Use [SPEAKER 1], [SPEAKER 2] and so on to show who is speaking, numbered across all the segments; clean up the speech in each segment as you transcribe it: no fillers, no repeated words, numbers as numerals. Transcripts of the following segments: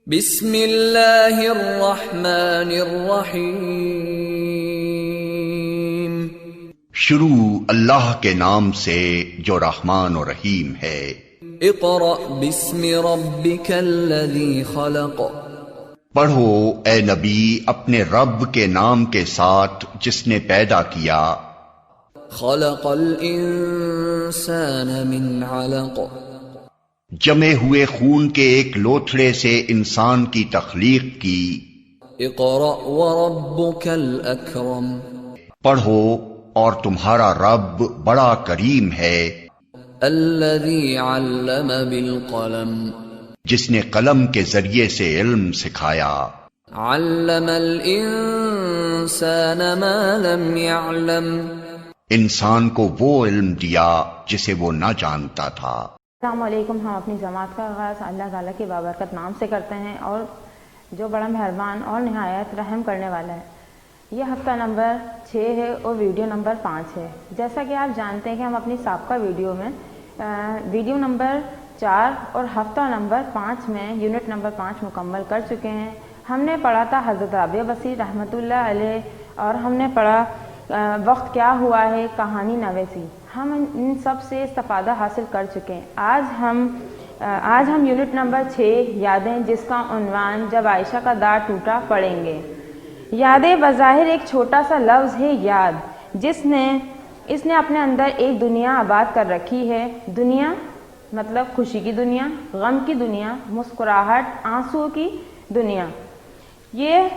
[SPEAKER 1] बिस्मिल्लाहिर्रहमानिर्रहीम।
[SPEAKER 2] शुरू अल्लाह के नाम से जो रहमान और रहीम है।
[SPEAKER 1] इक़रा बिस्मि रब्बिकल्लज़ी खलक़।
[SPEAKER 2] पढ़ो ए नबी अपने रब के नाम के साथ जिसने पैदा किया।
[SPEAKER 1] खलक़ल इंसान मिन अलक़।
[SPEAKER 2] जमे हुए खून के एक लोथड़े से इंसान की तख्लीक की।
[SPEAKER 1] इक़रा व रब्बुकल अकरम।
[SPEAKER 2] पढ़ो और तुम्हारा रब बड़ा करीम है।
[SPEAKER 1] अल्लज़ी अल्लम बिल क़लम।
[SPEAKER 2] जिसने कलम के जरिए से इल्म सिखाया।
[SPEAKER 1] अल्लमल इंसान मा लम यअलम।
[SPEAKER 2] इंसान को वो इल्म दिया जिसे वो न जानता था।
[SPEAKER 3] अस्सलाम वालेकुम। हम अपनी जमात का आगाज़ अल्लाह ताला के बाबरकत नाम से करते हैं और जो बड़ा मेहरबान और निहायत रहम करने वाला है। यह हफ्ता नंबर 6 है और वीडियो नंबर 5 है। जैसा कि आप जानते हैं कि हम अपनी साबका वीडियो में वीडियो नंबर 4 और हफ्ता नंबर 5 में यूनिट नंबर 5 मुकम्मल कर चुके हैं। हमने पढ़ा था हज़रत राबिया बसीर रहमतुल्लाह अलैह और हमने पढ़ा वक्त क्या हुआ है, कहानी नवेसी। हम इन सब से इस्तिफ़ादा हासिल कर चुके हैं। आज हम यूनिट नंबर 6 यादें, जिसका उन्वान जब आयशा का दार टूटा पढ़ेंगे। यादें बज़ाहिर एक छोटा सा लफ्ज़ है याद, इसने अपने अंदर एक दुनिया आबाद कर रखी है। दुनिया मतलब खुशी की दुनिया, गम की दुनिया, मुस्कुराहट, आंसुओं की दुनिया। ये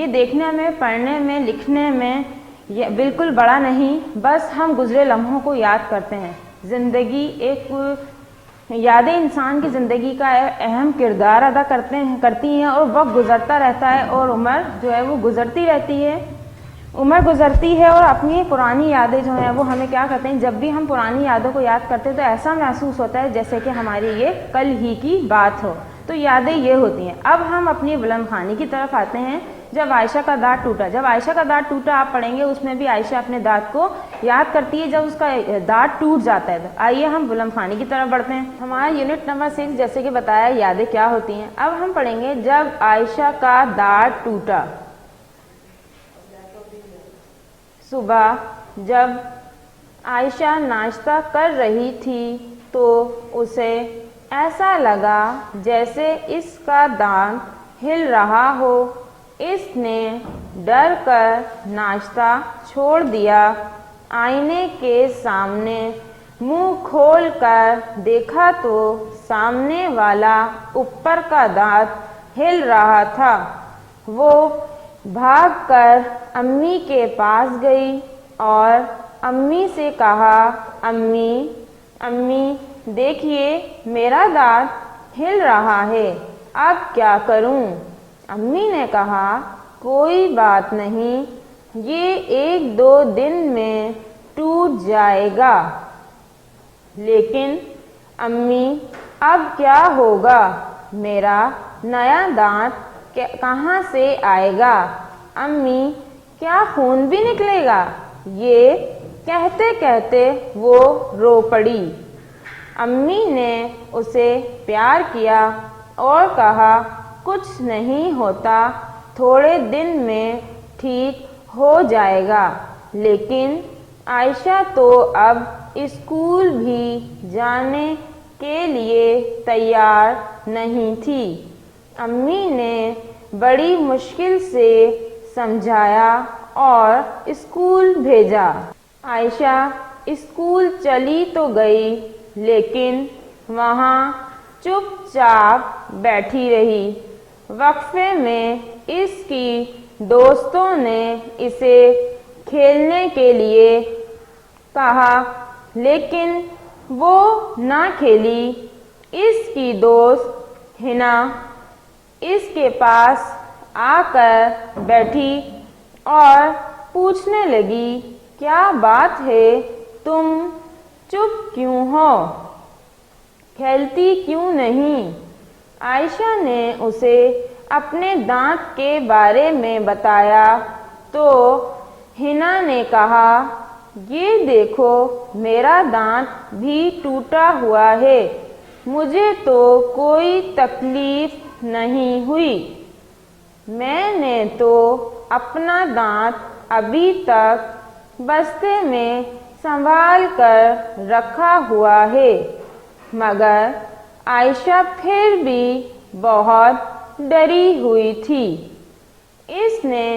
[SPEAKER 3] देखने में, पढ़ने में, लिखने में ये बिल्कुल बड़ा नहीं, बस हम गुजरे लम्हों को याद करते हैं। यादें इंसान की ज़िंदगी का अहम किरदार अदा करती हैं और वक्त गुजरता रहता है और उम्र जो है वो गुजरती रहती है। उम्र गुजरती है और अपनी पुरानी यादें जो हैं वो हमें क्या करते हैं, जब भी हम पुरानी यादों को याद करते हैं तो ऐसा महसूस होता है जैसे कि हमारी ये कल ही की बात हो। तो यादें ये होती हैं। अब हम अपनी बुलंद खानी की तरफ आते हैं। जब आयशा का दांत टूटा, आप पढ़ेंगे, उसमें भी आयशा अपने दांत को याद करती है जब उसका दांत टूट जाता है। तो आइए हम बुलंद खानी की तरफ बढ़ते हैं। हमारा यूनिट नंबर 6 जैसे कि बताया यादें क्या होती हैं। अब हम पढ़ेंगे जब आयशा का दांत टूटा। सुबह जब आयशा नाश्ता कर रही थी तो उसे ऐसा लगा जैसे इसका दांत हिल रहा हो। इसने डर कर नाश्ता छोड़ दिया। आईने के सामने मुंह खोल कर देखा तो सामने वाला ऊपर का दांत हिल रहा था। वो भागकर अम्मी के पास गई और अम्मी से कहा, अम्मी देखिए मेरा दांत हिल रहा है, अब क्या करूं? अम्मी ने कहा, कोई बात नहीं, ये 1-2 दिन में टूट जाएगा। लेकिन अम्मी अब क्या होगा? मेरा नया दांत कहाँ से आएगा? अम्मी क्या खून भी निकलेगा? ये कहते कहते वो रो पड़ी। अम्मी ने उसे प्यार किया और कहा, कुछ नहीं होता, थोड़े दिन में ठीक हो जाएगा। लेकिन आयशा तो अब स्कूल भी जाने के लिए तैयार नहीं थी। अम्मी ने बड़ी मुश्किल से समझाया और स्कूल भेजा। आयशा स्कूल चली तो गई, लेकिन वहाँ चुपचाप बैठी रही। वक्फे में इसकी दोस्तों ने इसे खेलने के लिए कहा, लेकिन वो ना खेली। इसकी दोस्त हिना इसके पास आकर बैठी और पूछने लगी, क्या बात है, तुम चुप क्यों हो, खेलती क्यों नहीं? आयशा ने उसे अपने दांत के बारे में बताया तो हिना ने कहा, ये देखो मेरा दांत भी टूटा हुआ है। मुझे तो कोई तकलीफ नहीं हुई। मैंने तो अपना दांत अभी तक बस्ते में संभाल कर रखा हुआ है। मगर आयशा फिर भी बहुत डरी हुई थी। इसने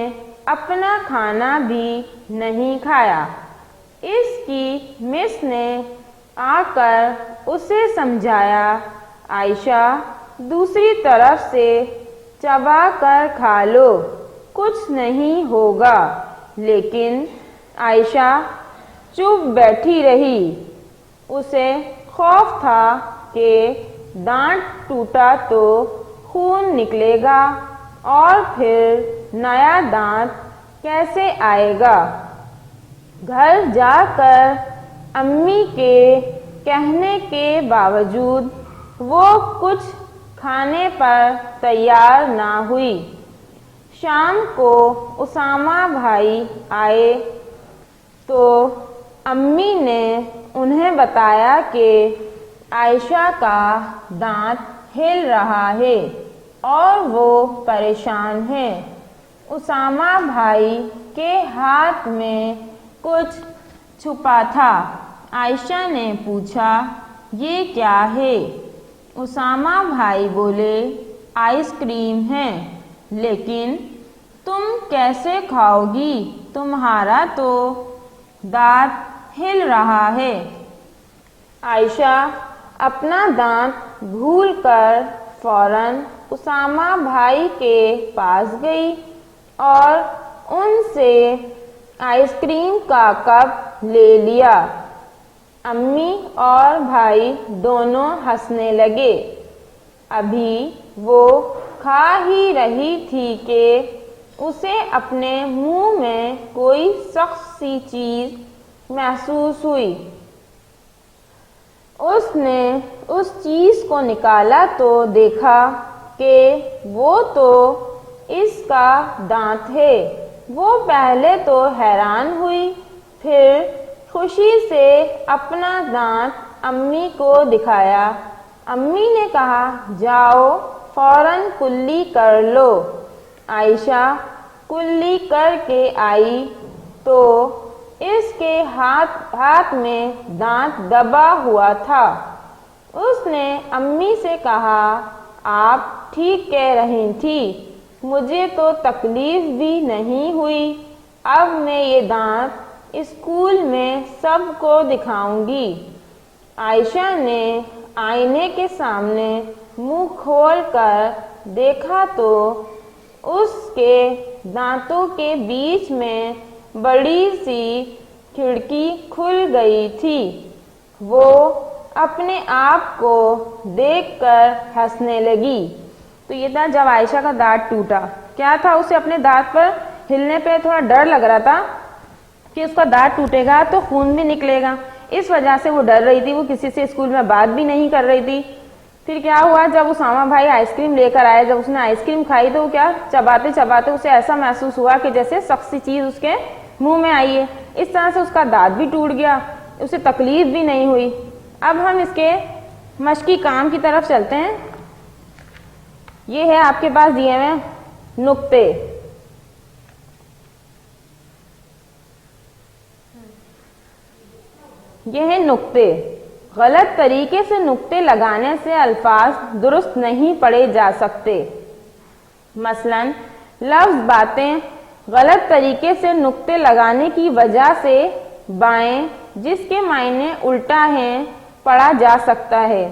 [SPEAKER 3] अपना खाना भी नहीं खाया। इसकी मिस ने आकर उसे समझाया, आयशा दूसरी तरफ से चबा कर खा लो, कुछ नहीं होगा। लेकिन आयशा चुप बैठी रही। उसे खौफ था कि दांत टूटा तो खून निकलेगा और फिर नया दांत कैसे आएगा। घर जाकर अम्मी के कहने के बावजूद वो कुछ खाने पर तैयार ना हुई। शाम को उसामा भाई आए तो अम्मी ने उन्हें बताया कि आयशा का दांत हिल रहा है और वो परेशान है। उसामा भाई के हाथ में कुछ छुपा था। आयशा ने पूछा, ये क्या है? उसामा भाई बोले, आइसक्रीम है। लेकिन तुम कैसे खाओगी? तुम्हारा तो दांत हिल रहा है। आयशा अपना दांत भूलकर फौरन उसामा भाई के पास गई और उनसे आइसक्रीम का कप ले लिया। अम्मी और भाई दोनों हंसने लगे। अभी वो खा ही रही थी कि उसे अपने मुंह में कोई सख्त सी चीज महसूस हुई। उसने उस चीज को निकाला तो देखा कि वो तो इसका दांत है। वो पहले तो हैरान हुई, फिर खुशी से अपना दांत अम्मी को दिखाया। अम्मी ने कहा, जाओ फौरन कुल्ली कर लो। आयशा कुल्ली करके आई तो इसके हाथ में दांत दबा हुआ था। उसने अम्मी से कहा, आप ठीक कह रही थी, मुझे तो तकलीफ भी नहीं हुई। अब मैं ये दांत स्कूल में सबको दिखाऊंगी। आयशा ने आईने के सामने मुंह खोल कर देखा तो उसके दांतों के बीच में बड़ी सी खिड़की खुल गई थी। वो अपने आप को देखकर हंसने लगी। तो ये था जब आयशा का दांत टूटा। क्या था, उसे अपने दांत पर हिलने पे थोड़ा डर लग रहा था कि उसका दांत टूटेगा तो खून भी निकलेगा। इस वजह से वो डर रही थी। वो किसी से स्कूल में बात भी नहीं कर रही थी। फिर क्या हुआ, जब उसामा भाई आइसक्रीम लेकर आए, जब उसने आइसक्रीम खाई तो क्या चबाते चबाते उसे ऐसा महसूस हुआ कि जैसे सख्त सी चीज उसके मुंह में आई है। इस तरह से उसका दांत भी टूट गया, उसे तकलीफ भी नहीं हुई। अब हम इसके मश्की काम की तरफ चलते हैं। ये है आपके पास दिए हुए नुक्ते। ये है नुक्ते। गलत तरीके से नुक्ते लगाने से अल्फाज दुरुस्त नहीं पढ़े जा सकते। मसलन लफ्ज बातें गलत तरीके से नुक्ते लगाने की वजह से बाएं, जिसके मायने उल्टा हैं, पढ़ा जा सकता है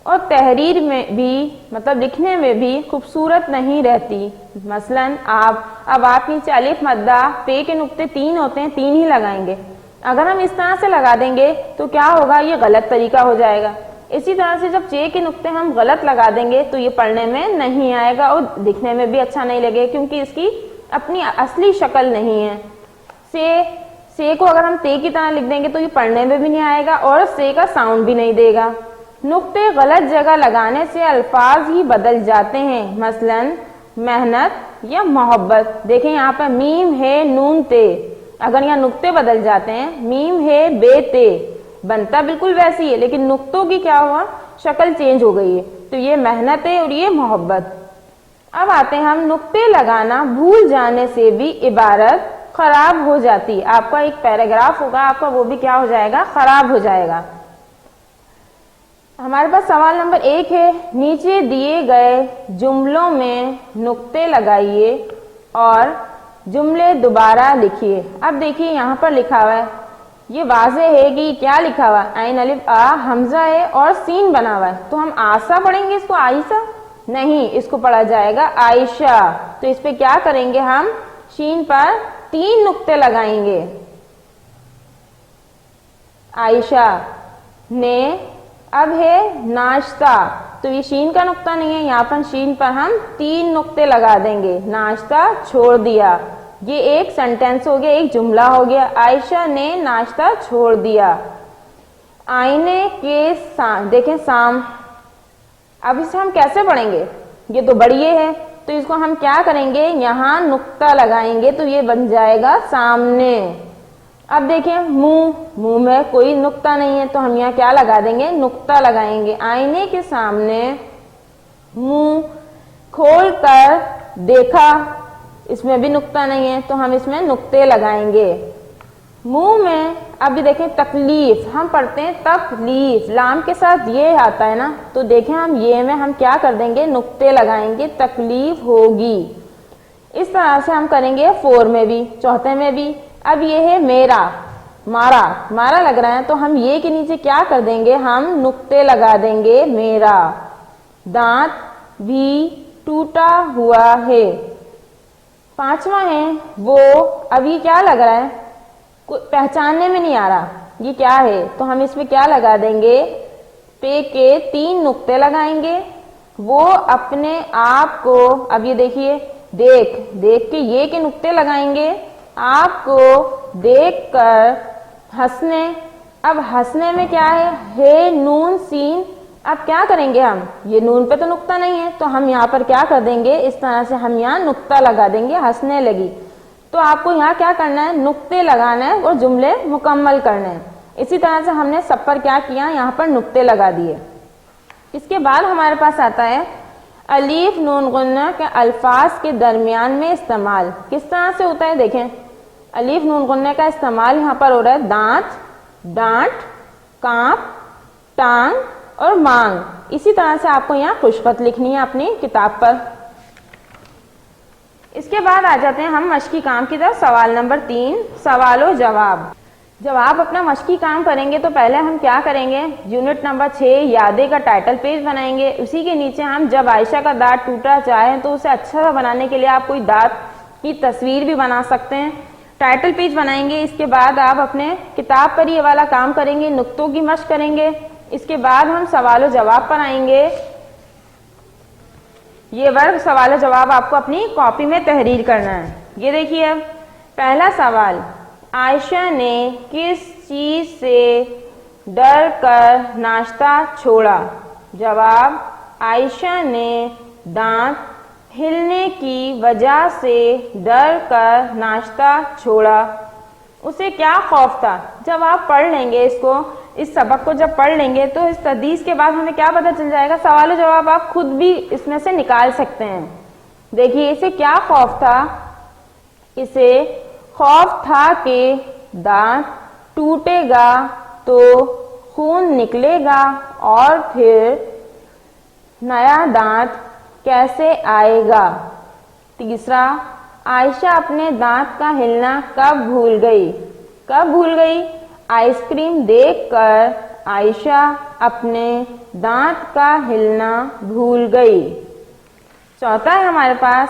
[SPEAKER 3] और तहरीर में भी मतलब लिखने में भी खूबसूरत नहीं रहती। मसलन अब आप नीचे अलिफ मद्दा पे के नुक्ते 3 होते हैं, 3 ही लगाएंगे। अगर हम इस तरह से लगा देंगे तो क्या होगा, ये गलत तरीका हो जाएगा। इसी तरह से जब चे के नुक्ते हम गलत लगा देंगे तो ये पढ़ने में नहीं आएगा और दिखने में भी अच्छा नहीं लगेगा, क्योंकि इसकी अपनी असली शक्ल नहीं है। से को अगर हम ते की तरह लिख देंगे तो ये पढ़ने में भी नहीं आएगा और से का साउंड भी नहीं देगा। नुक्ते गलत जगह लगाने से अल्फाज ही बदल जाते हैं। मसलन मेहनत या मोहब्बत। देखें यहाँ पर मीम है नून ते, अगर यहाँ नुक्ते बदल जाते हैं, मीम है बे ते, बनता बिल्कुल वैसी है, लेकिन नुक्तों की क्या हुआ, शक्ल चेंज हो गई है। तो ये मेहनत है और ये मोहब्बत। अब आते हैं हम नुक्ते लगाना भूल जाने से भी इबारत खराब हो जाती। आपका एक पैराग्राफ होगा, आपका वो भी क्या हो जाएगा, खराब हो जाएगा। हमारे पास सवाल नंबर 1 है, नीचे दिए गए जुमलों में नुक्ते लगाइए और जुमले दोबारा लिखिए। अब देखिए यहाँ पर लिखा हुआ है, ये वाज़ेह है कि क्या लिखा हुआ है, आइन अलिफ आ हमजा है और सीन बना हुआ है। तो हम आशा पढ़ेंगे इसको आयशा? नहीं, इसको पढ़ा जाएगा आयशा। तो इस पे क्या करेंगे, हम शीन पर 3 नुक्ते लगाएंगे। आयशा ने, अब है नाश्ता, तो ये शीन का नुक्ता नहीं है, यहाँ पर शीन पर हम 3 नुक्ते लगा देंगे। नाश्ता छोड़ दिया, ये एक सेंटेंस हो गया, एक जुमला हो गया। आयशा ने नाश्ता छोड़ दिया। आईने के देखें साम, अब इसे हम कैसे पढ़ेंगे, ये तो बढ़िया है, तो इसको हम क्या करेंगे, यहाँ नुक्ता लगाएंगे, तो ये बन जाएगा सामने। अब देखिए मुंह, मुंह में कोई नुक्ता नहीं है, तो हम यहाँ क्या लगा देंगे, नुक्ता लगाएंगे। आईने के सामने मुंह खोल कर देखा, इसमें भी नुक्ता नहीं है, तो हम इसमें नुक्ते लगाएंगे। मुंह में, अभी देखें तकलीफ, हम पढ़ते हैं तकलीफ, लाम के साथ ये आता है ना, तो देखें हम ये में हम क्या कर देंगे, नुक्ते लगाएंगे, तकलीफ होगी। इस तरह से हम करेंगे 4 में भी, चौथे में भी। अब ये है मेरा, मारा, मारा लग रहा है, तो हम ये के नीचे क्या कर देंगे, हम नुक्ते लगा देंगे, मेरा। दांत भी टूटा हुआ है। 5वां है वो, अब ये क्या लग रहा है, पहचानने में नहीं आ रहा, ये क्या है, तो हम इसमें क्या लगा देंगे, पे के 3 नुक्ते लगाएंगे। वो अपने आप को, अब ये देखिए देख, देख के ये के नुक्ते लगाएंगे। आपको देखकर हंसने, अब हंसने में क्या है नून सीन। अब क्या करेंगे हम, ये नून पे तो नुक्ता नहीं है, तो हम यहाँ पर क्या कर देंगे, इस तरह से हम यहाँ नुक्ता लगा देंगे, हंसने लगी। तो आपको यहाँ क्या करना है, नुक्ते लगाना है और जुमले मुकम्मल करने हैं। इसी तरह से हमने सब पर क्या किया, यहाँ पर नुक्ते लगा दिए। इसके बाद हमारे पास आता है अलीफ नून गुन्ना के अल्फाज के दरमियान में इस्तेमाल। किस तरह से होता है, देखें अलीफ नून गुन्ने का इस्तेमाल यहाँ पर हो रहा है दांत, डांट, कांप, टांग और मांग। इसी तरह से आपको यहाँ खुशखत लिखनी है अपनी किताब पर। इसके बाद आ जाते हैं हम मशकी काम की तरफ। सवाल नंबर 3, सवालो जवाब। जब आप अपना मशकी काम करेंगे तो पहले हम क्या करेंगे, यूनिट नंबर 6 यादें का टाइटल पेज बनाएंगे। उसी के नीचे हम जब आयशा का दांत टूटा चाहें तो उसे अच्छा सा बनाने के लिए आप कोई दांत की तस्वीर भी बना सकते हैं, टाइटल पेज बनाएंगे। इसके बाद आप अपने किताब पर ये वाला काम करेंगे, नुक्तों की मशक करेंगे। इसके बाद हम सवाल जवाब पर आएंगे। ये वर्ग सवाल जवाब आपको अपनी कॉपी में तहरीर करना है। ये देखिए पहला सवाल, आयशा ने किस चीज से डर कर नाश्ता छोड़ा। जवाब, आयशा ने दांत हिलने की वजह से डर कर नाश्ता छोड़ा। उसे क्या खौफ था। जब आप पढ़ लेंगे इसको, इस सबक को जब पढ़ लेंगे तो इस तदीस के बाद हमें क्या पता चल जाएगा, सवाल जवाब आप खुद भी इसमें से निकाल सकते हैं। देखिए इसे क्या खौफ था, इसे खौफ था कि दांत टूटेगा तो खून निकलेगा और फिर नया दांत कैसे आएगा। तीसरा, आयशा अपने दांत का हिलना कब भूल गई। कब भूल गई, आइसक्रीम देखकर आयशा अपने दांत का हिलना भूल गई। चौथा है हमारे पास,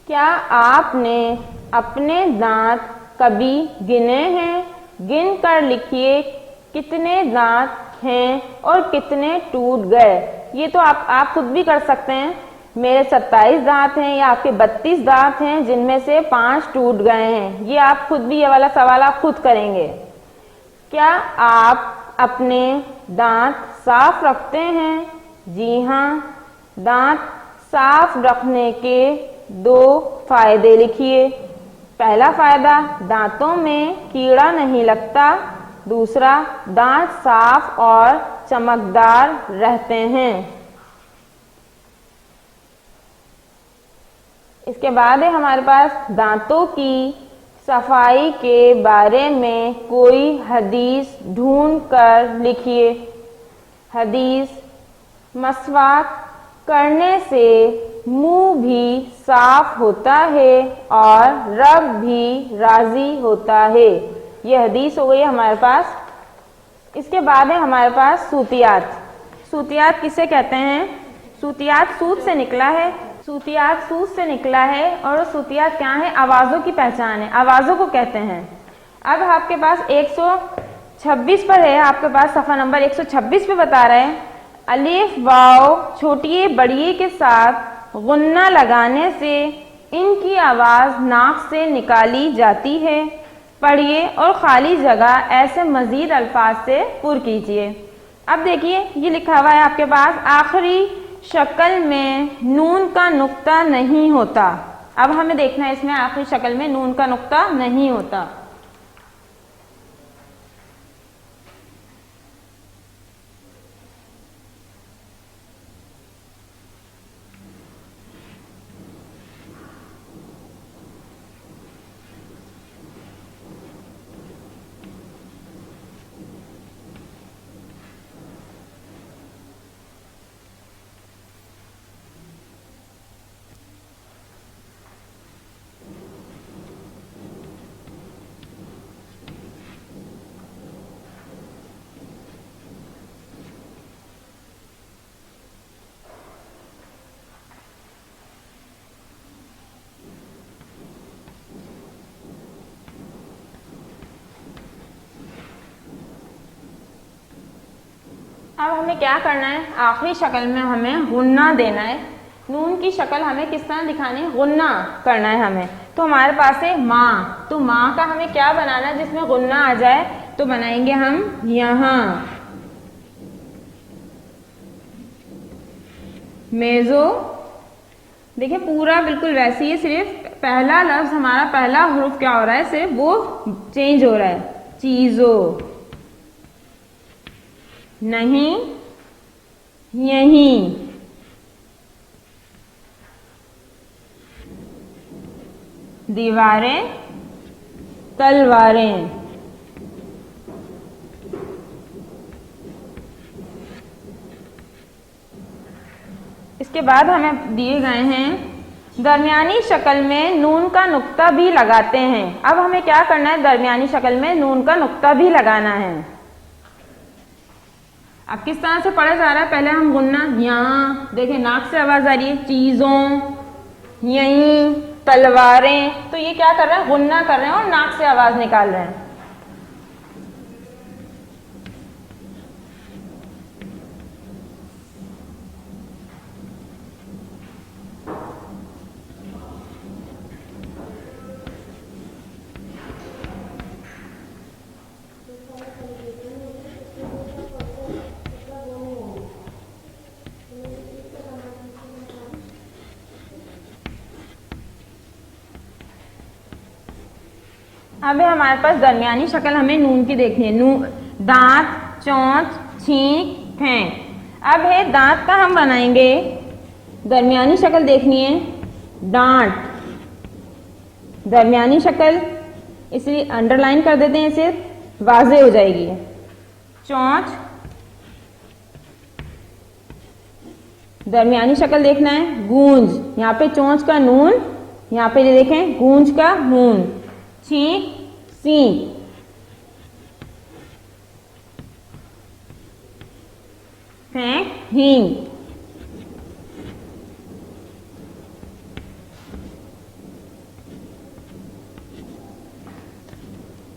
[SPEAKER 3] क्या आपने अपने दांत कभी गिने हैं। गिन कर लिखिए कितने दांत हैं और कितने टूट गए। ये तो आप खुद भी कर सकते हैं। मेरे 27 दांत हैं या आपके 32 दांत हैं जिनमें से 5 टूट गए हैं। ये आप खुद भी, ये वाला सवाल आप खुद करेंगे। क्या आप अपने दांत साफ रखते हैं। जी हाँ, दांत साफ रखने के 2 फायदे लिखिए। पहला फायदा, दांतों में कीड़ा नहीं लगता। दूसरा, दांत साफ और चमकदार रहते हैं। इसके बाद है हमारे पास दांतों की सफाई के बारे में कोई हदीस ढूंढ कर लिखिए। हदीस, मसवाक करने से मुंह भी साफ होता है और रब भी राजी होता है। यह हदीस हो गई हमारे पास। इसके बाद है हमारे पास सूतियात। सूतियात किसे कहते हैं? सूतियात सूत से निकला है। सूतियात सूत से निकला है और सूतियात क्या है? आवाज़ों की पहचान है, आवाज़ों को कहते हैं। अब आपके पास 126 पर है, आपके पास सफ़ा नंबर 126 पे बता रहे हैं, अलिफ वाव छोटी बड़िए के साथ गुन्ना लगाने से इनकी आवाज़ नाक से निकाली जाती है। पढ़िए और खाली जगह ऐसे मज़ीद अल्फाज से पुर कीजिए। अब देखिए ये लिखा हुआ है आपके पास, आखिरी शक्ल में नून का नुक्ता नहीं होता। अब हमें देखना है इसमें आखिरी शक्ल में नून का नुक्ता नहीं होता। अब हमें क्या करना है? आखिरी शक्ल में हमें गुन्ना देना है। नून की शक्ल हमें किस तरह दिखानी है? गुन्ना करना है हमें। तो हमारे पास है माँ, तो माँ का हमें क्या बनाना है जिसमें गुन्ना आ जाए? तो बनाएंगे हम यहाँ मेजो। देखिए पूरा बिल्कुल वैसे ही, सिर्फ पहला लफ्ज हमारा पहला हुर्फ क्या हो रहा है, सिर्फ वो चेंज हो रहा है। चीजो, नहीं, यहीं, दीवारें, तलवारें। इसके बाद हमें दिए गए हैं दरमियानी शक्ल में नून का नुक्ता भी लगाते हैं। अब हमें क्या करना है? दरमियानी शक्ल में नून का नुक्ता भी लगाना है। अब किस तरह से पढ़ा जा रहा है? पहले हम गुन्ना, यहाँ देखिए नाक से आवाज आ रही है, चीजों, यहीं, तलवारें। तो ये क्या कर रहे हैं? गुन्ना कर रहे हैं और नाक से आवाज निकाल रहे हैं। अब है हमारे पास दरमियानी शक्ल हमें नून की देखनी है। नून, दांत, चोंच, छींक, फेंक। अब है दांत का हम बनाएंगे, दरमियानी शक्ल देखनी है, डांट, दरमियानी शक्ल, इसलिए अंडरलाइन कर देते हैं, इसे वाजे हो जाएगी। चोंच, दरमियानी शक्ल देखना है, गूंज, यहाँ पे चोंच का नून, यहाँ पे ये देखें गूंज का नून। छींक, सींक, फेंक, हींग।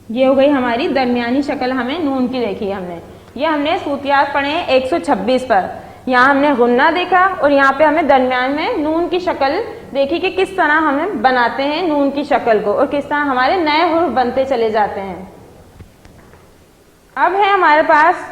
[SPEAKER 3] ये हो गई हमारी दरमियानी शक्ल, हमें नून की देखी है हमने। ये हमने सूतियात पढ़े हैं 126 पर। यहाँ हमने गुन्ना देखा और यहाँ पे हमें दरमियान में नून की शक्ल देखी कि किस तरह हमें बनाते हैं नून की शक्ल को और किस तरह हमारे नए हुर्फ बनते चले जाते हैं। अब है हमारे पास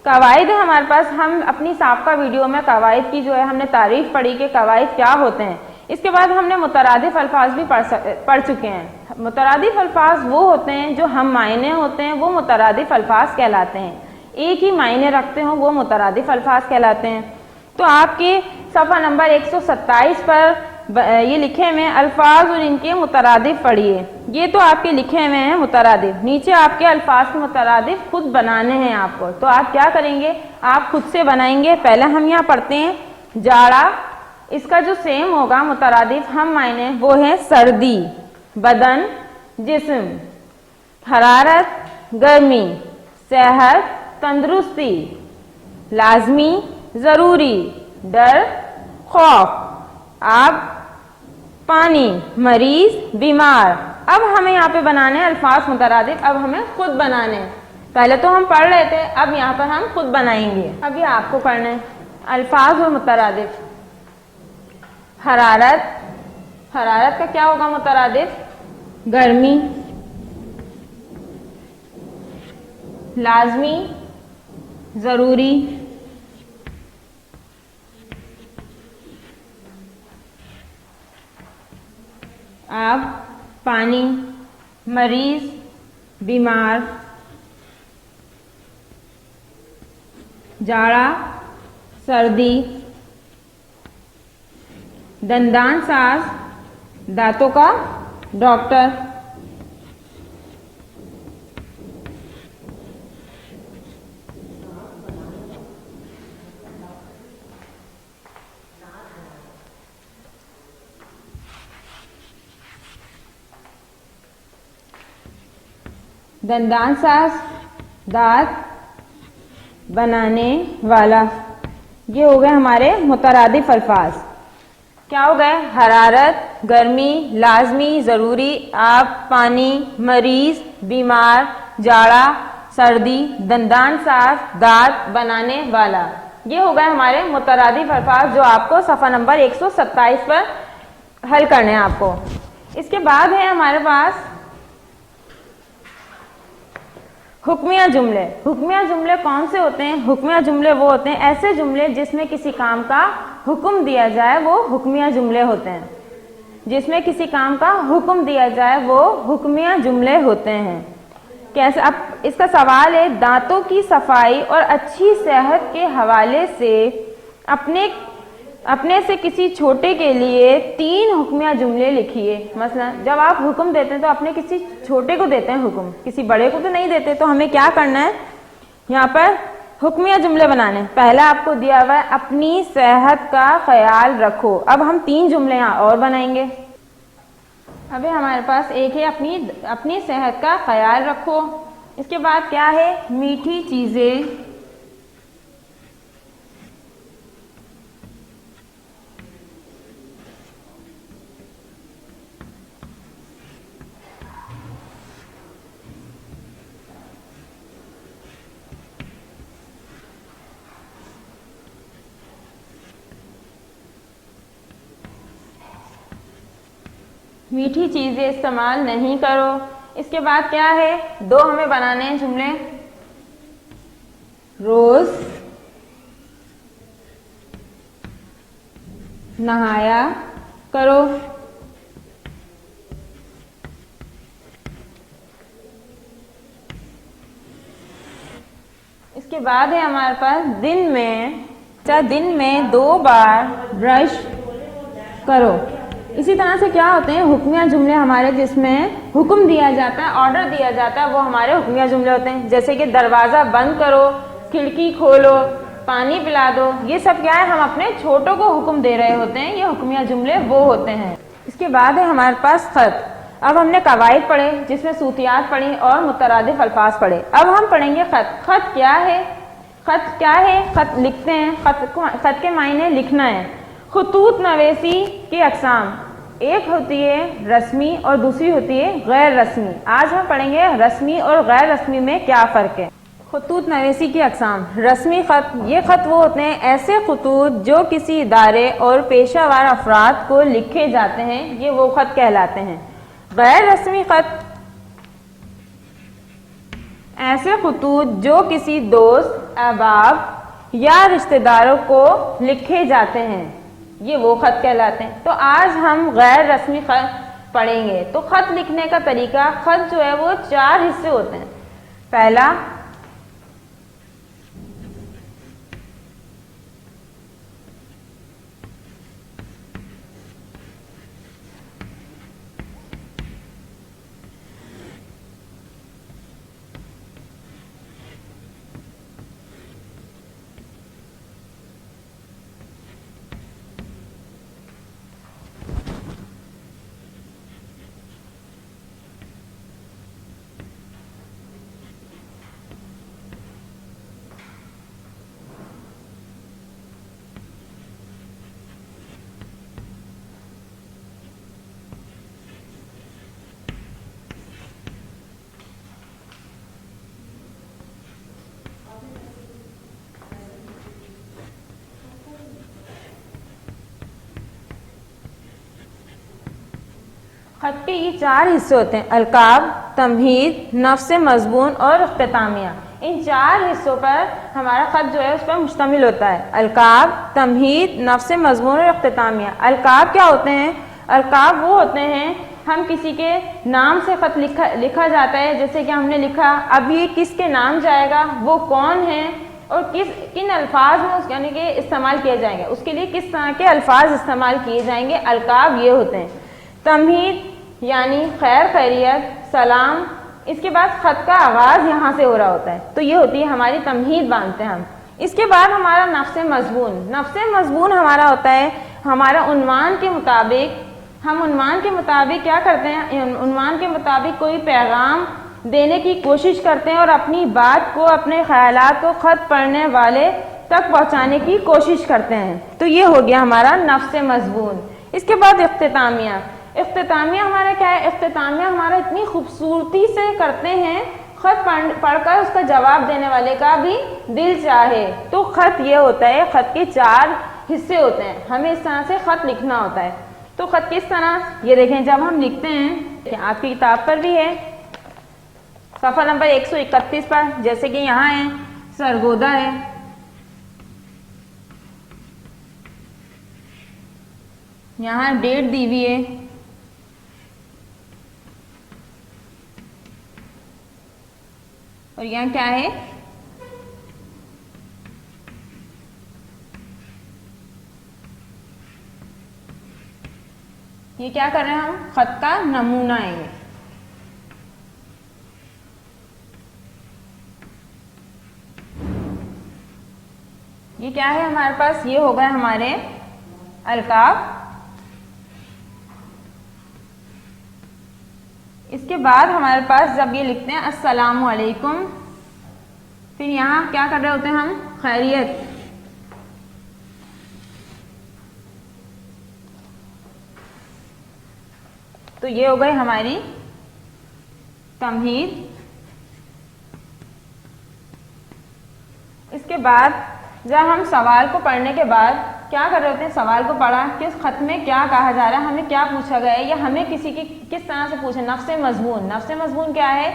[SPEAKER 3] कवायद है हमारे पास। हम अपनी साबका वीडियो में कवायद की जो है हमने तारीफ पढ़ी कि कवायद क्या होते हैं। इसके बाद हमने मुतरादिफ अल्फाज भी पढ़ चुके हैं। मुतरादिफ अल्फाज वो होते हैं जो हम मायने होते हैं, वो मुतरादिफ अल्फाज कहलाते हैं। एक ही मायने रखते हो वो मुतरादिफ अल्फाज कहलाते हैं। तो आपके सफ़ा नंबर 127 पर ये लिखे हुए हैं अल्फाज और इनके मुतरादिफ पढ़िए। ये तो आपके लिखे हुए हैं मुतरादिफ, नीचे आपके अल्फाज के मुतरादिफ खुद बनाने हैं आपको। तो आप क्या करेंगे, आप खुद से बनाएंगे। पहले हम यहाँ पढ़ते हैं जाड़ा, इसका जो सेम होगा मुतरादिफ हम मायने वो है सर्दी, बदन, जिस्म, हरारत, गर्मी, सेहत, तंदुरुस्ती, लाजमी, जरूरी, डर, खौफ, आब, पानी, मरीज, बीमार। अब हमें यहाँ पे बनाने हैं अल्फाज मुतरादिफ, अब हमें खुद बनाने हैं। पहले तो हम पढ़ रहे थे, अब यहाँ पर हम खुद बनाएंगे। अब ये आपको पढ़ना है अल्फाज और मुतरादिफ। हरारत, हरारत का क्या होगा मुतरादिफ, गर्मी, लाजमी, जरूरी, आब, पानी, मरीज, बीमार, जाड़ा, सर्दी, दंदान साज, दांतों का डॉक्टर, दंदान साज, दांत बनाने वाला। ये हो गए हमारे मुतरादिफ अल्फाज। क्या हो गए, हरारत, गर्मी, लाजमी, ज़रूरी, आब, पानी, मरीज, बीमार, जाड़ा, सर्दी, दंदान साफ, दांत बनाने वाला। ये हो गए हमारे मुतरादिफ अल्फाज जो आपको सफ़ा नंबर 127 पर हल करने हैं आपको। इसके बाद है हमारे पास हुक्मिया जुमले। हुक्मिया जुमले कौन से होते हैं, हुक्मिया जुमले वो होते हैं ऐसे जुमले जिसमें किसी काम का हुक्म दिया जाए, वो हुक्मिया जुमले होते हैं। जिसमें किसी काम का हुक्म दिया जाए वो हुक्मिया जुमले होते हैं। कैसे, अब इसका सवाल है, दांतों की सफाई और अच्छी सेहत के हवाले से अपने से किसी छोटे के लिए 3 हुक्मिया जुमले लिखिए। मसलन जब आप हुक्म देते हैं तो अपने किसी छोटे को देते हैं हुक्म, किसी बड़े को तो नहीं देते। तो हमें क्या करना है, यहाँ पर हुक्मिया जुमले बनाने। पहला आपको दिया हुआ है अपनी सेहत का ख्याल रखो। अब हम 3 जुमले यहाँ और बनाएंगे। अभी हमारे पास एक है अपनी सेहत का ख्याल रखो। इसके बाद क्या है, मीठी चीजें मीठी चीजें इस्तेमाल नहीं करो। इसके बाद क्या है, 2 हमें बनाने हैं जुमले। रोज नहाया करो। इसके बाद है हमारे पास दिन में 2 बार ब्रश करो। इसी तरह से क्या होते हैं हुक्मिया जुमले हमारे, जिसमें हुक्म दिया जाता है, ऑर्डर दिया जाता है, वो हमारे हुक्मिया जुमले होते हैं। जैसे कि दरवाजा बंद करो, खिड़की खोलो, पानी पिला दो। ये सब क्या है, हम अपने छोटों को हुक्म दे रहे होते हैं। ये हुक्मिया जुमले वो होते हैं। इसके बाद है हमारे पास खत। अब हमने कवायद पढ़े जिसमें सूतियात पढ़ी और मुतरादिफ अल्फाज पढ़े। अब हम पढ़ेंगे खत। खत क्या है, खत क्या है, खत लिखते हैं। खत के मायने लिखना है। खुतूत नवेसी की अकसाम, एक होती है रस्मी और दूसरी होती है गैर रस्मी। आज हम पढ़ेंगे रस्मी और गैर रस्मी में क्या फ़र्क है। खुतूत नवेसी की अकसाम। रस्मी ख़त, ये ख़त वो होते हैं ऐसे खुतूत जो किसी इदारे और पेशावर अफराद को लिखे जाते हैं, ये वो ख़त कहलाते हैं। गैर रस्मी ख़त ऐसे खुतूत जो किसी दोस्त, अहबाब या रिश्तेदारों को लिखे जाते हैं, ये वो खत कहलाते हैं। तो आज हम गैर रस्मी खत पढ़ेंगे। तो खत लिखने का तरीका, खत जो है वो 4 हिस्से होते हैं। पहला, खत के ये 4 हिस्से होते हैं, अलकाब, तमहीद, नफ्स मजबून और इख्तितामिया। इन 4 हिस्सों पर हमारा खत जो है उस पर मुश्तमिल होता है। अलकाब, तमहीद, नफ्स मजबून और इख्तितामिया। अलकाब क्या होते हैं? अलकाब वो होते हैं, हम किसी के नाम से खत लिखा जाता है। जैसे कि हमने लिखा, अब ये किसके नाम जाएगा, वो कौन है और किन अल्फाज में यानी कि इस्तेमाल किए जाएंगे, उसके लिए किस तरह के अल्फाज इस्तेमाल किए जाएंगे, अलकाब ये होते हैं। तमहीद यानी खैर खैरियत, सलाम। इसके बाद खत का आगाज यहाँ से हो रहा होता है, तो ये होती है हमारी तमहीद बांधते हैं हम। इसके बाद हमारा नफ्स मजबून। नफ्स मजबून हमारा होता है, हमारा उन्वान के मुताबिक, हम उन्वान के मुताबिक क्या करते हैं, उन्वान के मुताबिक कोई पैगाम देने की कोशिश करते हैं और अपनी बात को, अपने ख्यालात को खत पढ़ने वाले तक पहुँचाने की कोशिश करते हैं। तो ये हो गया हमारा नफ्स मजबून। इसके बाद इख्तितामिया। इख्तितामिया हमारा क्या है? इख्तितामिया हमारा इतनी खूबसूरती से करते हैं, खत पढ़कर उसका जवाब देने वाले का भी दिल चाहे। तो खत ये होता है, खत के 4 हिस्से होते हैं, हमें इस तरह से खत लिखना होता है। तो खत किस तरह, ये देखें, जब हम लिखते हैं, आपकी किताब पर भी है, सफ़ा नंबर 131 पर, जैसे कि यहाँ है सरगोदा है, यहाँ डेट दी हुई है, और यहाँ क्या है, ये क्या कर रहे हैं हम, खत का नमूना है ये क्या है हमारे पास, ये हो गए हमारे अलकाब। इसके बाद हमारे पास जब ये लिखते हैं अस्सलामु अलैकुम, फिर यहाँ क्या कर रहे होते हैं हम, खैरियत। तो ये हो गई हमारी तमहीद। इसके बाद जब हम सवाल को पढ़ने के बाद क्या कर रहे होते हैं, सवाल को पढ़ा कि उस खत में क्या कहा जा रहा है, हमें क्या पूछा गया है, या हमें किसी की किस तरह से पूछे। नफ्स मजबून। नफ्स मजबून क्या है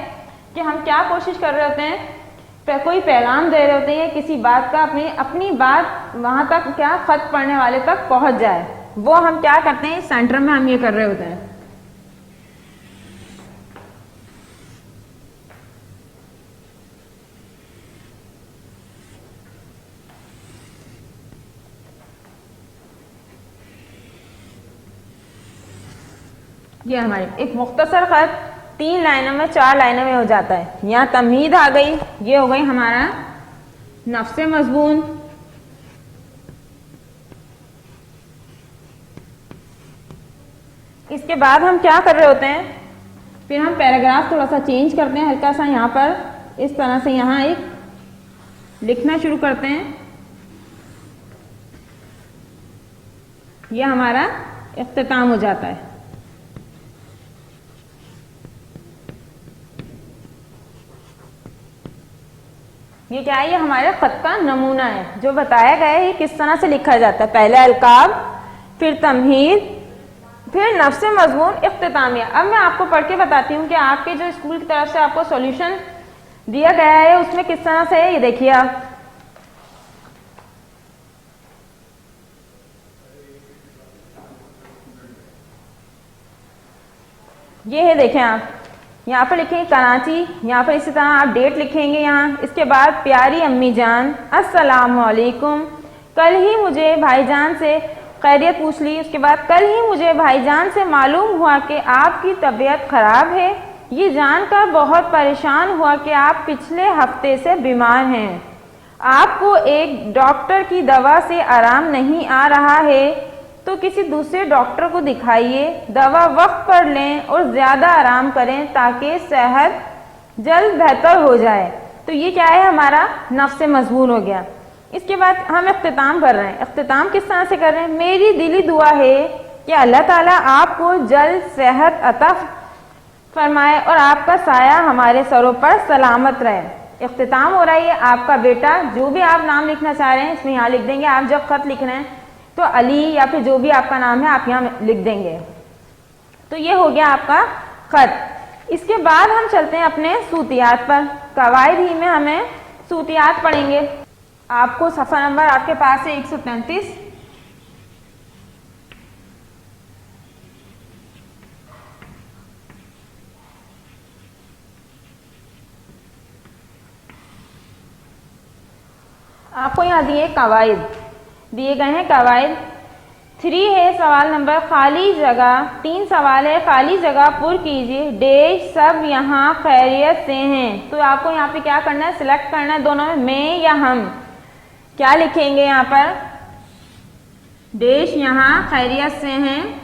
[SPEAKER 3] कि हम क्या कोशिश कर रहे होते हैं, कोई पैगाम दे रहे होते हैं, किसी बात का, अपनी बात वहां तक, क्या खत पढ़ने वाले तक पहुंच जाए, वो हम क्या करते हैं, सेंटर में हम ये कर रहे होते हैं। ये हमारी एक मुख्तसर खत 3 लाइनों में, 4 लाइनों में हो जाता है। यहाँ तमहीद आ गई, ये हो गई हमारा नफ्स मजबून। इसके बाद हम क्या कर रहे होते हैं, फिर हम पैराग्राफ थोड़ा सा चेंज करते हैं, हल्का सा यहाँ पर इस तरह से यहाँ एक लिखना शुरू करते हैं। यह हमारा इख्तिताम हो जाता है। ये क्या है, ये हमारे खत का नमूना है, जो बताया गया है किस तरह से लिखा जाता है। पहले अलकाब, फिर तमहीद, फिर नफ्स मजमून, इख्तितामिया। अब मैं आपको पढ़ के बताती हूँ कि आपके जो स्कूल की तरफ से आपको सॉल्यूशन दिया गया है उसमें किस तरह से है। ये देखिए आप, ये है, देखें आप यहाँ पर लिखेंगे कराची, यहाँ पर इसी तरह आप डेट लिखेंगे यहाँ। इसके बाद प्यारी अम्मी जान अस्सलाम वालेकुम, कल ही मुझे भाईजान से खैरियत पूछ ली। उसके बाद कल ही मुझे भाईजान से मालूम हुआ कि आपकी तबीयत खराब है। ये जानकर बहुत परेशान हुआ कि आप पिछले हफ्ते से बीमार हैं। आपको एक डॉक्टर की दवा से आराम नहीं आ रहा है तो किसी दूसरे डॉक्टर को दिखाइए, दवा वक्त पर लें और ज़्यादा आराम करें ताकि सेहत जल्द बेहतर हो जाए। तो ये क्या है, हमारा नफ्स मजबूर हो गया। इसके बाद हम इख्तिताम कर रहे हैं। इख्तिताम किस तरह से कर रहे हैं, मेरी दिली दुआ है कि अल्लाह ताला आपको जल्द सेहत अता फरमाए और आपका साया हमारे सरों पर सलामत रहे। इख्तिताम हो रहा है। आपका बेटा, जो भी आप नाम लिखना चाह रहे हैं इसमें यहाँ लिख देंगे। आप जब खत लिख रहे हैं तो अली या फिर जो भी आपका नाम है आप यहाँ लिख देंगे। तो ये हो गया आपका खत। इसके बाद हम चलते हैं अपने सूतियात पर। कवायद ही में हमें सूतियात पढ़ेंगे। आपको सफ़ा नंबर आपके पास है 133। आपको यहाँ दिए कवायद दिए गए हैं। कवायद 3 है सवाल नंबर, खाली जगह 3 सवाल है, खाली जगह पुर कीजिए। डेश सब यहाँ खैरियत से हैं। तो आपको यहाँ पे क्या करना है, सिलेक्ट करना है दोनों में, मैं या हम। क्या लिखेंगे यहाँ पर, डेश यहाँ खैरियत से हैं,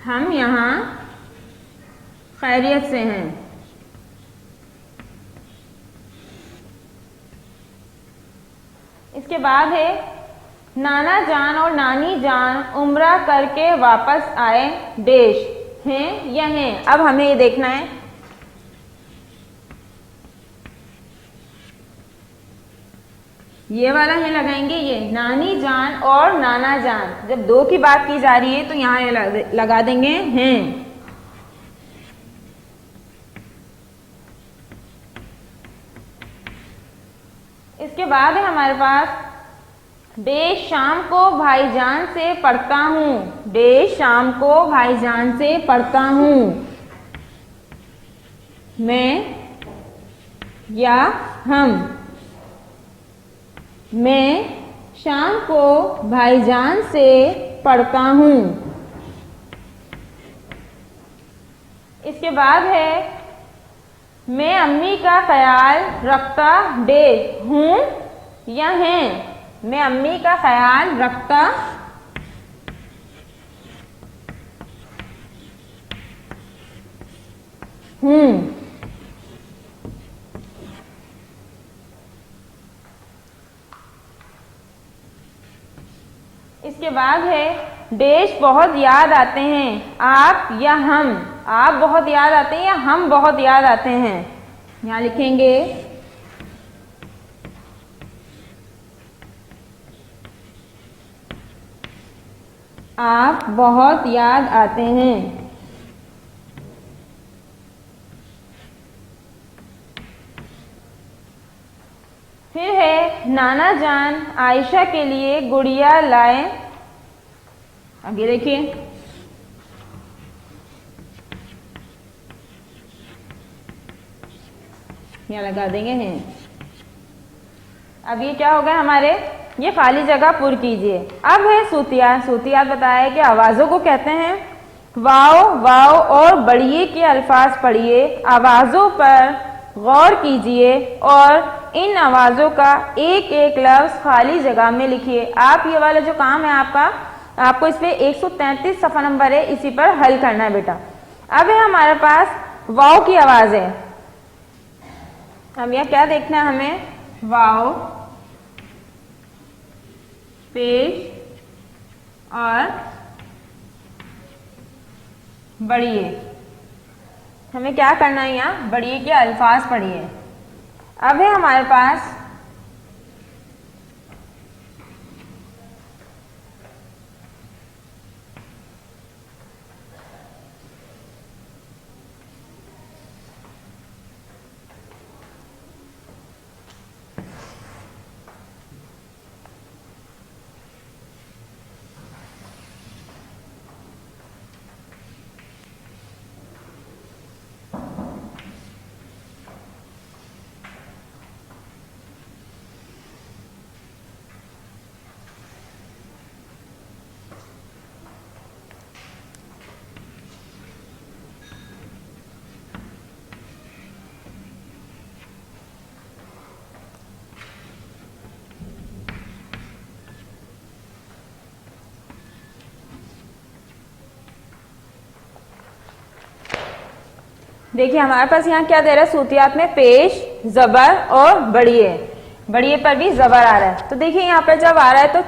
[SPEAKER 3] हम यहाँ खैरियत से हैं। इसके बाद है नाना जान और नानी जान उम्रा करके वापस आए, डेश हैं या हैं। अब हमें ये देखना है, ये वाला है लगाएंगे, ये नानी जान और नाना जान। जब दो की बात की जा रही है तो यहाँ ये लगा देंगे हैं। इसके बाद है हमारे पास डेश शाम को भाईजान से पढ़ता हूँ, डेश शाम को भाईजान से पढ़ता हूँ, मैं या हम। मैं शाम को भाईजान से पढ़ता हूँ। इसके बाद है मैं अम्मी का ख्याल रखता डेश हूँ या हैं। मैं अम्मी का ख्याल रखता हूँ। इसके बाद है डेश बहुत याद आते हैं, आप या हम। आप बहुत याद आते हैं या हम बहुत याद आते हैं। यहाँ लिखेंगे आप बहुत याद आते हैं। फिर है नाना जान आयशा के लिए गुड़िया लाए। आगे देखिए, यहाँ लगा देंगे हैं। अब ये क्या हो गया हमारे, ये खाली जगह पुर कीजिए। अब है सूतियात। सूतियात बताया कि आवाजों को कहते हैं। वाओ वाओ और बढ़िए के अल्फाज पढ़िए, आवाजों पर गौर कीजिए और इन आवाजों का एक एक लफ्ज खाली जगह में लिखिए। आप ये वाला जो काम है आपका, आपको इस पे 133 सफा नंबर है, इसी पर हल करना है बेटा। अब है हमारे पास वाओ की आवाज है। अब यह क्या देखना है हमें, वाओ पेश और बढ़िए। हमें क्या करना है, यहाँ बढ़िए के अल्फाज पढ़िए। अब है हमारे पास देखिए हमारे पास यहाँ क्या दे रहा है, सूतियात में पेश, जबर और बड़िए, बड़िए पर भी जबर आ रहा है। तो देखिए यहाँ पर जब आ रहा है तो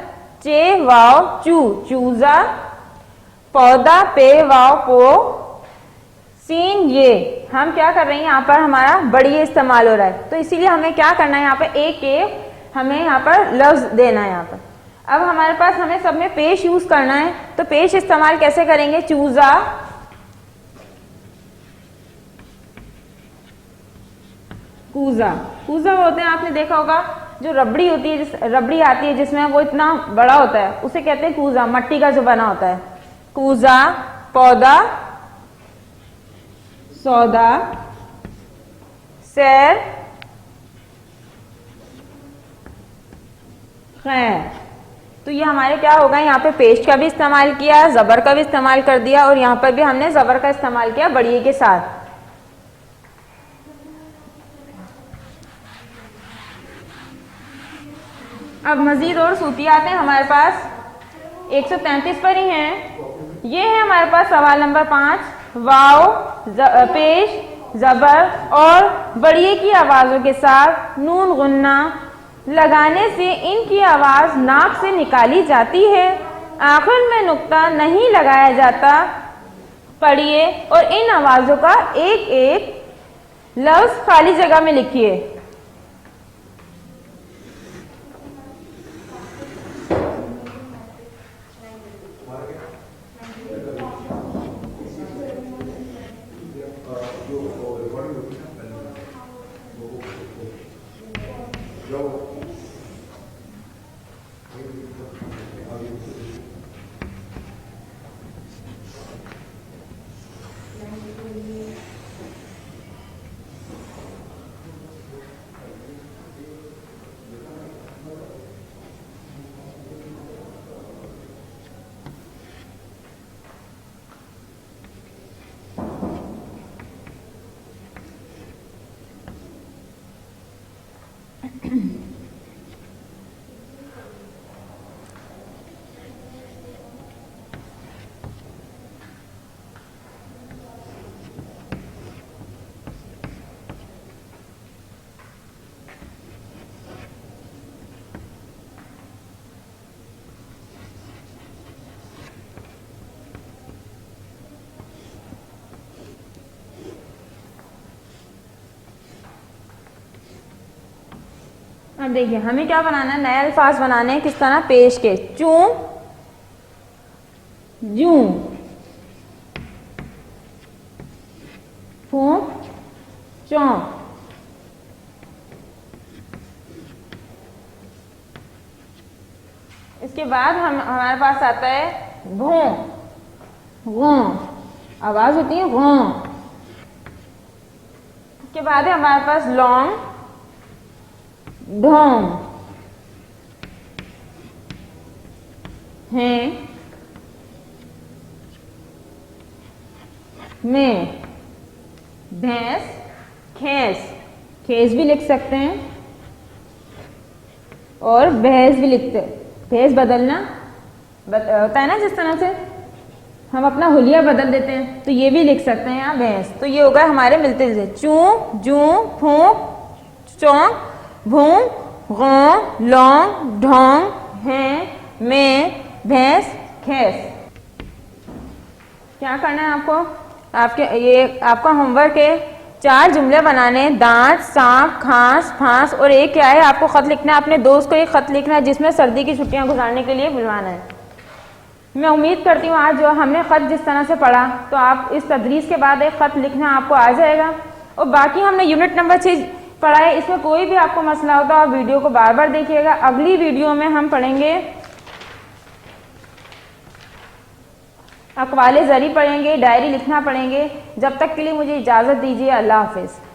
[SPEAKER 3] चे वाव चू, चूजा, पौधा पे वाव पो, सीन ये, हम क्या कर रहे हैं यहाँ पर हमारा बड़िए इस्तेमाल हो रहा है। तो इसीलिए हमें क्या करना है, यहाँ पर एक हमें यहाँ पर लफ्ज देना है। यहाँ पर अब हमारे पास हमें सब में पेश यूज करना है, तो पेश इस्तेमाल कैसे करेंगे, चूजा, कूजा, कूजा होते हैं आपने देखा होगा जो रबड़ी होती है, रबड़ी आती है जिसमें वो इतना बड़ा होता है उसे कहते हैं कूजा, मट्टी का जो बना होता है। कूजा, पौधा, सौदा, सैर, खैर। तो ये हमारे क्या होगा, यहाँ पे पेश का भी इस्तेमाल किया, जबर का भी इस्तेमाल कर दिया और यहाँ पर भी हमने जबर का इस्तेमाल किया बड़िए के साथ। अब मजीद और सूतियात हैं हमारे पास 133 पर ही हैं। ये है हमारे पास सवाल नंबर 5, वाव, पेश, जबर और बड़िए की आवाजों के साथ नून गुन्ना लगाने से इनकी आवाज नाक से निकाली जाती है, आखिर में नुक्ता नहीं लगाया जाता। पढ़िए और इन आवाजों का एक एक लफ्ज खाली जगह में लिखिए। अब देखिए हमें क्या बनाना है, नए अल्फाज बनाने हैं। किस तरह, पेश के, चूं, जूं, फूं, चौं। इसके बाद हमारे पास आता है भों, गों, आवाज होती है गों। इसके बाद है हमारे पास लौंग, ढोंग, हैं, में, भैंस, खैस, खेस भी लिख सकते हैं और भैंस भी लिखते हैं। भैंस बदलना होता है ना, जिस तरह से हम अपना हुलिया बदल देते हैं, तो ये भी लिख सकते हैं यहाँ भैंस। तो ये होगा हमारे मिलते जुलते, चूं, जूं, फूं, चौं, भूं, गौं, लौंग, ढोंग, हैं, में, भैंस, खैस। क्या करना है आपको, ये आपका होमवर्क है। 4 जुमले बनाने, दांत, सांप, खांस, फांस और एक क्या है, आपको खत लिखना है। अपने दोस्त को एक खत लिखना है जिसमें सर्दी की छुट्टियां गुजारने के लिए बुलवाना है। मैं उम्मीद करती हूँ आज जो हमने खत जिस तरह से पढ़ा, तो आप इस तदरीस के बाद एक खत लिखना आपको आ जाएगा। और बाकी हमने यूनिट नंबर 6 पढ़ा है, इसमें कोई भी आपको मसला होता है आप वीडियो को बार बार देखिएगा। अगली वीडियो में हम पढ़ेंगे अक़वाले ज़री पढ़ेंगे, डायरी लिखना पढ़ेंगे। जब तक के लिए मुझे इजाज़त दीजिए, अल्लाह हाफ़िज़।